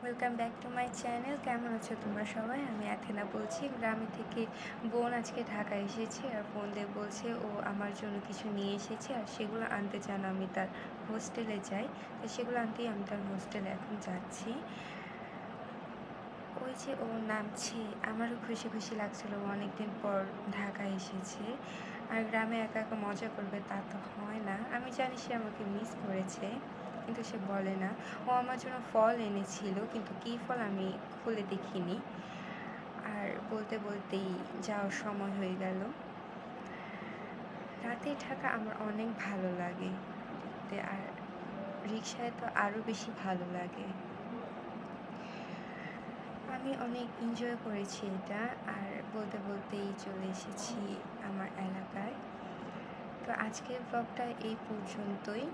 Welcome back to my channel. কেমন আছো তোমরা সবাই? আমি অ্যাথেনা বলছি। গ্রামে থেকে বোন আজকে ঢাকায় এসেছে আর ফোন দিয়ে বলছে ও আমার জন্য কিছু নিয়ে এসেছে আর সেগুলো আনতে যেন আমি তার হোস্টেলে যাই। তো সেগুলো আনতেই আমি তার হোস্টেলে এখন যাচ্ছি। ওই যে ও নামছে, আমারও খুশি খুশি লাগছিল। ও অনেকদিন পর ঢাকায় এসেছে আর গ্রামে একা একা মজা করবে তা তো হয় না। আমি জানি সে আমাকে মিস করেছে, কিন্তু সে বলে না। ও আমার জন্য ফল এনেছিল, কিন্তু কী ফল আমি খুলে দেখিনি। আর বলতে বলতেই যাওয়ার সময় হয়ে গেল। রাতে ঢাকা আমার অনেক ভালো লাগে দেখতে, আর রিক্সায় তো আরও বেশি ভালো লাগে। আমি অনেক এনজয় করেছি এটা। আর বলতে বলতেই চলে এসেছি আমার এলাকায়। তো আজকের ব্লগটা এই পর্যন্তই।